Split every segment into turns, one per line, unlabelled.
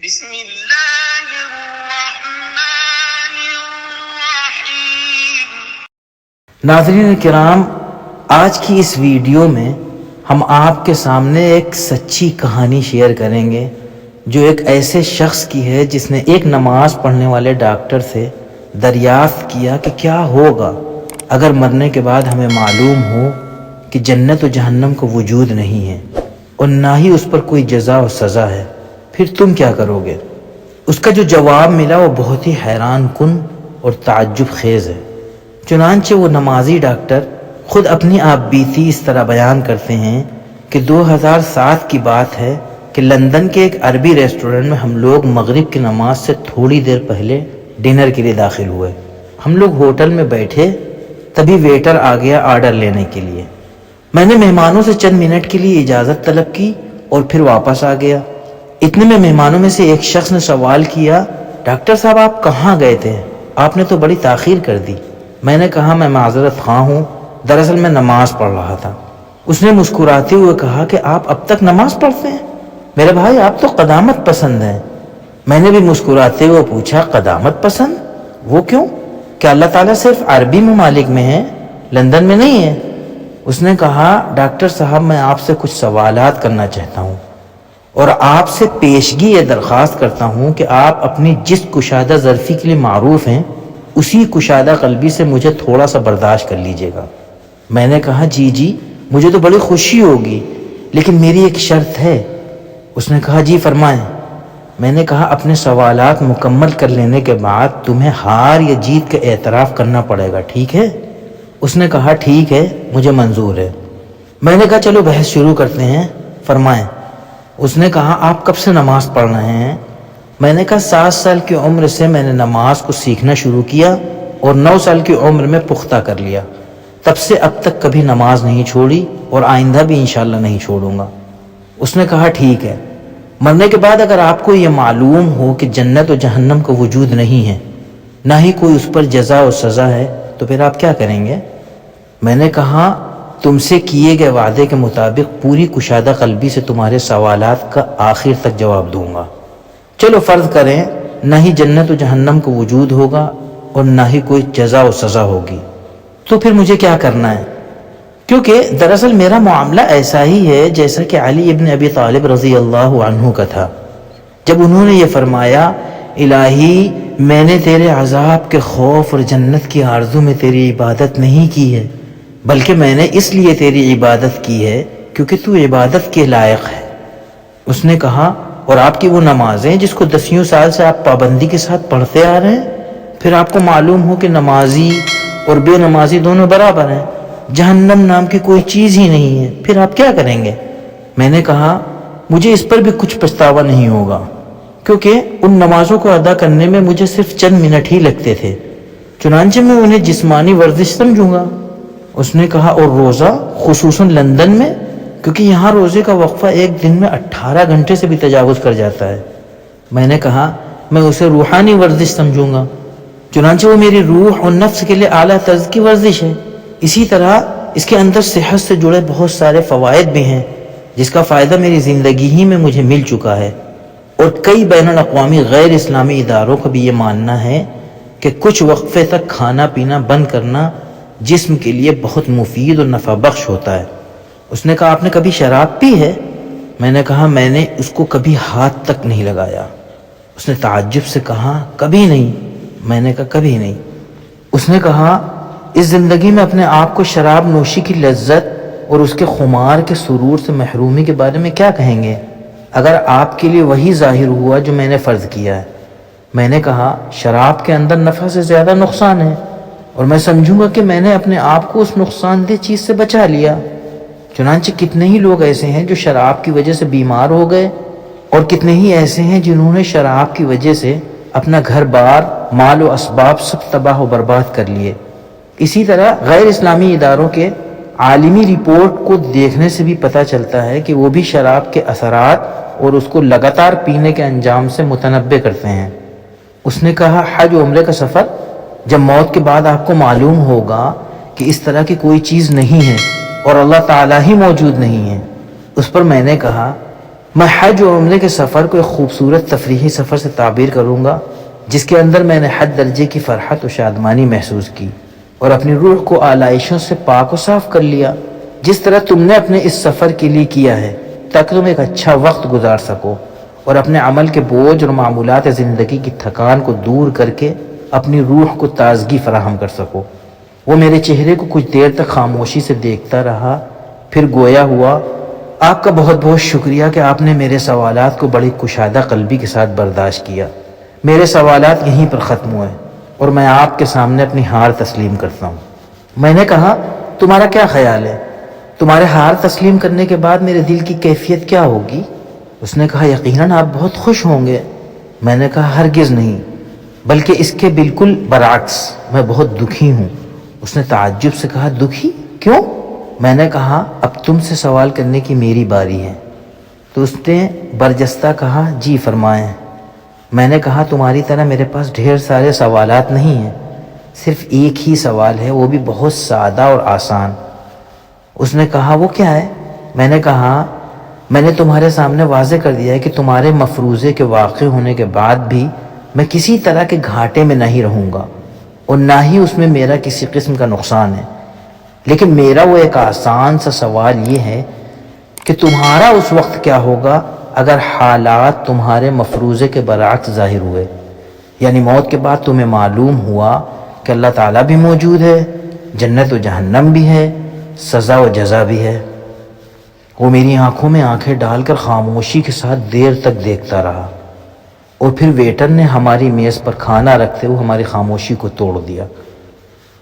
بسم اللہ الرحمن الرحیم۔
ناظرین کرام، آج کی اس ویڈیو میں ہم آپ کے سامنے ایک سچی کہانی شیئر کریں گے جو ایک ایسے شخص کی ہے جس نے ایک نماز پڑھنے والے ڈاکٹر سے دریافت کیا کہ کیا ہوگا اگر مرنے کے بعد ہمیں معلوم ہو کہ جنت و جہنم کو وجود نہیں ہے اور نہ ہی اس پر کوئی جزا و سزا ہے، پھر تم کیا کرو گے؟ اس کا جو جواب ملا وہ بہت ہی حیران کن اور تعجب خیز ہے۔ چنانچہ وہ نمازی ڈاکٹر خود اپنی آپ بیتی اس طرح بیان کرتے ہیں کہ 2007 کی بات ہے کہ لندن کے ایک عربی ریسٹورنٹ میں ہم لوگ مغرب کی نماز سے تھوڑی دیر پہلے ڈنر کے لیے داخل ہوئے۔ ہم لوگ ہوٹل میں بیٹھے، تبھی ویٹر آ گیا آرڈر لینے کے لیے۔ میں نے مہمانوں سے چند منٹ کے لیے اجازت طلب کی اور پھر واپس آ گیا۔ اتنے میں مہمانوں میں سے ایک شخص نے سوال کیا، ڈاکٹر صاحب آپ کہاں گئے تھے؟ آپ نے تو بڑی تاخیر کر دی۔ میں نے کہا میں معذرت خواہ ہوں، دراصل میں نماز پڑھ رہا تھا۔ اس نے مسکراتے ہوئے کہا کہ آپ اب تک نماز پڑھتے ہیں؟ میرے بھائی آپ تو قدامت پسند ہیں۔ میں نے بھی مسکراتے ہوئے پوچھا قدامت پسند؟ وہ کیوں؟ کیا اللہ تعالیٰ صرف عربی ممالک میں ہے، لندن میں نہیں ہے؟ اس نے کہا ڈاکٹر صاحب میں آپ سے کچھ سوالات کرنا چاہتا ہوں اور آپ سے پیشگی یہ درخواست کرتا ہوں کہ آپ اپنی جس کشادہ ظرفی کے لیے معروف ہیں اسی کشادہ قلبی سے مجھے تھوڑا سا برداشت کر لیجیے گا۔ میں نے کہا جی مجھے تو بڑی خوشی ہوگی، لیکن میری ایک شرط ہے۔ اس نے کہا جی فرمائیں۔ میں نے کہا اپنے سوالات مکمل کر لینے کے بعد تمہیں ہار یا جیت کا اعتراف کرنا پڑے گا، ٹھیک ہے؟ اس نے کہا ٹھیک ہے، مجھے منظور ہے۔ میں نے کہا چلو بحث شروع کرتے ہیں، فرمائیں۔ اس نے کہا آپ کب سے نماز پڑھ رہے ہیں؟ میں نے کہا 7 سال کی عمر سے میں نے نماز کو سیکھنا شروع کیا اور 9 سال کی عمر میں پختہ کر لیا۔ تب سے اب تک کبھی نماز نہیں چھوڑی اور آئندہ بھی انشاءاللہ نہیں چھوڑوں گا۔ اس نے کہا ٹھیک ہے، مرنے کے بعد اگر آپ کو یہ معلوم ہو کہ جنت و جہنم کا وجود نہیں ہے، نہ ہی کوئی اس پر جزا و سزا ہے، تو پھر آپ کیا کریں گے؟ میں نے کہا تم سے کیے گئے وعدے کے مطابق پوری کشادہ قلبی سے تمہارے سوالات کا آخر تک جواب دوں گا۔ چلو فرض کریں نہ ہی جنت و جہنم کا وجود ہوگا اور نہ ہی کوئی جزا و سزا ہوگی، تو پھر مجھے کیا کرنا ہے؟ کیونکہ دراصل میرا معاملہ ایسا ہی ہے جیسا کہ علی ابن ابی طالب رضی اللہ عنہ کا تھا، جب انہوں نے یہ فرمایا الہی میں نے تیرے عذاب کے خوف اور جنت کی آرزو میں تیری عبادت نہیں کی ہے، بلکہ میں نے اس لیے تیری عبادت کی ہے کیونکہ تو عبادت کے لائق ہے۔ اس نے کہا اور آپ کی وہ نمازیں جس کو 10 سال سے آپ پابندی کے ساتھ پڑھتے آ رہے ہیں، پھر آپ کو معلوم ہو کہ نمازی اور بے نمازی دونوں برابر ہیں، جہنم نام کی کوئی چیز ہی نہیں ہے، پھر آپ کیا کریں گے؟ میں نے کہا مجھے اس پر بھی کچھ پچھتاوا نہیں ہوگا، کیونکہ ان نمازوں کو ادا کرنے میں مجھے صرف چند منٹ ہی لگتے تھے، چنانچہ میں انہیں جسمانی ورزش سمجھوں گا۔ اس نے کہا اور روزہ، خصوصاً لندن میں، کیونکہ یہاں روزے کا وقفہ ایک دن میں 18 گھنٹے سے بھی تجاوز کر جاتا ہے۔ میں نے کہا میں اسے روحانی ورزش سمجھوں گا، چنانچہ وہ میری روح اور نفس کے لیے اعلیٰ طرز کی ورزش ہے۔ اسی طرح اس کے اندر صحت سے جڑے بہت سارے فوائد بھی ہیں جس کا فائدہ میری زندگی ہی میں مجھے مل چکا ہے، اور کئی بین الاقوامی غیر اسلامی اداروں کا بھی یہ ماننا ہے کہ کچھ وقفے تک کھانا پینا بند کرنا جسم کے لیے بہت مفید اور نفع بخش ہوتا ہے۔ اس نے کہا آپ نے کبھی شراب پی ہے؟ میں نے کہا میں نے اس کو کبھی ہاتھ تک نہیں لگایا۔ اس نے تعجب سے کہا کبھی نہیں؟ میں نے کہا کبھی نہیں۔ اس نے کہا اس زندگی میں اپنے آپ کو شراب نوشی کی لذت اور اس کے خمار کے سرور سے محرومی کے بارے میں کیا کہیں گے اگر آپ کے لیے وہی ظاہر ہوا جو میں نے فرض کیا ہے؟ میں نے کہا شراب کے اندر نفع سے زیادہ نقصان ہے، اور میں سمجھوں گا کہ میں نے اپنے آپ کو اس نقصان دہ چیز سے بچا لیا۔ چنانچہ کتنے ہی لوگ ایسے ہیں جو شراب کی وجہ سے بیمار ہو گئے، اور کتنے ہی ایسے ہیں جنہوں نے شراب کی وجہ سے اپنا گھر بار، مال و اسباب سب تباہ و برباد کر لیے۔ اسی طرح غیر اسلامی اداروں کے عالمی رپورٹ کو دیکھنے سے بھی پتہ چلتا ہے کہ وہ بھی شراب کے اثرات اور اس کو لگاتار پینے کے انجام سے متنبع کرتے ہیں۔ اس نے کہا حج و عمرے کا سفر، جب موت کے بعد آپ کو معلوم ہوگا کہ اس طرح کی کوئی چیز نہیں ہے اور اللہ تعالیٰ ہی موجود نہیں ہے، اس پر میں نے کہا میں حج اور عمرے کے سفر کو ایک خوبصورت تفریحی سفر سے تعبیر کروں گا جس کے اندر میں نے حد درجے کی فرحت و شادمانی محسوس کی اور اپنی روح کو آلائشوں سے پاک و صاف کر لیا، جس طرح تم نے اپنے اس سفر کے لیے کیا ہے تاکہ تم ایک اچھا وقت گزار سکو اور اپنے عمل کے بوجھ اور معمولات زندگی کی تھکان کو دور کر کے اپنی روح کو تازگی فراہم کر سکو۔ وہ میرے چہرے کو کچھ دیر تک خاموشی سے دیکھتا رہا، پھر گویا ہوا، آپ کا بہت بہت شکریہ کہ آپ نے میرے سوالات کو بڑی کشادہ قلبی کے ساتھ برداشت کیا۔ میرے سوالات یہیں پر ختم ہوئے اور میں آپ کے سامنے اپنی ہار تسلیم کرتا ہوں۔ میں نے کہا، تمہارا کیا خیال ہے؟ تمہارے ہار تسلیم کرنے کے بعد میرے دل کی کیفیت کیا ہوگی؟ اس نے کہا، یقیناً آپ بہت خوش ہوں گے۔ میں نے کہا، ہرگز نہیں، بلکہ اس کے بالکل برعکس، میں بہت دکھی ہوں۔ اس نے تعجب سے کہا، دکھی کیوں؟ میں نے کہا، اب تم سے سوال کرنے کی میری باری ہے۔ تو اس نے برجستہ کہا، جی فرمائیں۔ میں نے کہا، تمہاری طرح میرے پاس ڈھیر سارے سوالات نہیں ہیں، صرف ایک ہی سوال ہے، وہ بھی بہت سادہ اور آسان۔ اس نے کہا، وہ کیا ہے؟ میں نے کہا، میں نے تمہارے سامنے واضح کر دیا ہے کہ تمہارے مفروضے کے واقع ہونے کے بعد بھی میں کسی طرح کے گھاٹے میں نہیں رہوں گا اور نہ ہی اس میں میرا کسی قسم کا نقصان ہے، لیکن میرا وہ ایک آسان سا سوال یہ ہے کہ تمہارا اس وقت کیا ہوگا اگر حالات تمہارے مفروضے کے برعکس ظاہر ہوئے، یعنی موت کے بعد تمہیں معلوم ہوا کہ اللہ تعالیٰ بھی موجود ہے، جنت و جہنم بھی ہے، سزا و جزا بھی ہے۔ وہ میری آنکھوں میں آنکھیں ڈال کر خاموشی کے ساتھ دیر تک دیکھتا رہا اور پھر ویٹر نے ہماری میز پر کھانا رکھتے ہوئے ہماری خاموشی کو توڑ دیا۔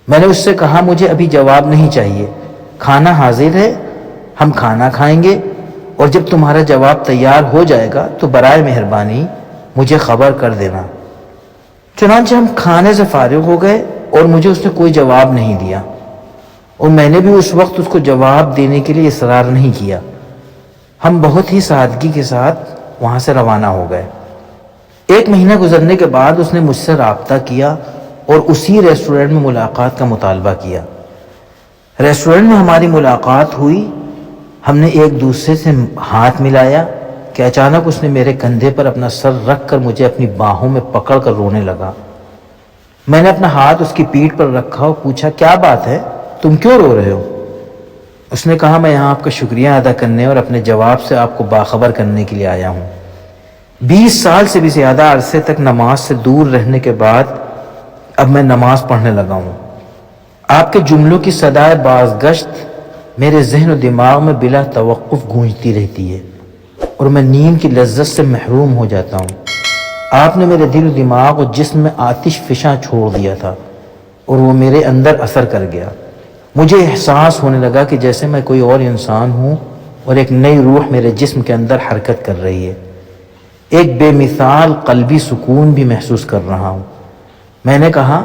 میں نے اس سے کہا، مجھے ابھی جواب نہیں چاہیے، کھانا حاضر ہے، ہم کھانا کھائیں گے اور جب تمہارا جواب تیار ہو جائے گا تو برائے مہربانی مجھے خبر کر دینا۔ چنانچہ ہم کھانے سے فارغ ہو گئے اور مجھے اس نے کوئی جواب نہیں دیا اور میں نے بھی اس وقت اس کو جواب دینے کے لیے اصرار نہیں کیا۔ ہم بہت ہی سادگی کے ساتھ وہاں سے روانہ ہو گئے۔ 1 مہینہ گزرنے کے بعد اس نے مجھ سے رابطہ کیا اور اسی ریسٹورنٹ میں ملاقات کا مطالبہ کیا۔ ریسٹورنٹ میں ہماری ملاقات ہوئی، ہم نے ایک دوسرے سے ہاتھ ملایا کہ اچانک اس نے میرے کندھے پر اپنا سر رکھ کر مجھے اپنی باہوں میں پکڑ کر رونے لگا۔ میں نے اپنا ہاتھ اس کی پیٹھ پر رکھا اور پوچھا، کیا بات ہے، تم کیوں رو رہے ہو؟ اس نے کہا، میں یہاں آپ کا شکریہ ادا کرنے اور اپنے جواب سے آپ کو باخبر کرنے کے لیے آیا ہوں۔ 20 سال سے بھی زیادہ عرصے تک نماز سے دور رہنے کے بعد اب میں نماز پڑھنے لگا ہوں۔ آپ کے جملوں کی صدائے بازگشت میرے ذہن و دماغ میں بلا توقف گونجتی رہتی ہے اور میں نیند کی لذت سے محروم ہو جاتا ہوں۔ آپ نے میرے دل و دماغ اور جسم میں آتش فشاں چھوڑ دیا تھا اور وہ میرے اندر اثر کر گیا۔ مجھے احساس ہونے لگا کہ جیسے میں کوئی اور انسان ہوں اور ایک نئی روح میرے جسم کے اندر حرکت کر رہی ہے۔ ایک بے مثال قلبی سکون بھی محسوس کر رہا ہوں۔ میں نے کہا،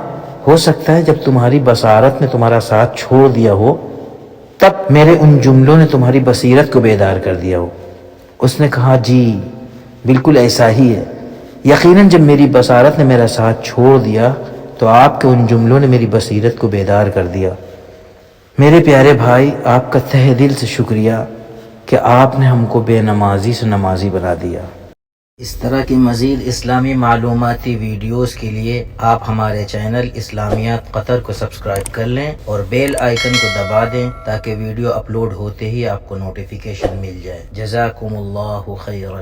ہو سکتا ہے جب تمہاری بصارت نے تمہارا ساتھ چھوڑ دیا ہو تب میرے ان جملوں نے تمہاری بصیرت کو بیدار کر دیا ہو۔ اس نے کہا، جی بالکل ایسا ہی ہے، یقیناً جب میری بصارت نے میرا ساتھ چھوڑ دیا تو آپ کے ان جملوں نے میری بصیرت کو بیدار کر دیا۔ میرے پیارے بھائی، آپ کا تہ دل سے شکریہ کہ آپ نے ہم کو بے نمازی سے نمازی بنا دیا۔ اس طرح کی مزید اسلامی معلوماتی ویڈیوز کے لیے آپ ہمارے چینل اسلامیات قطر کو سبسکرائب کر لیں اور بیل آئیکن کو دبا دیں تاکہ ویڈیو اپلوڈ ہوتے ہی آپ کو نوٹیفیکیشن مل جائے۔ جزاکم اللہ خیرا۔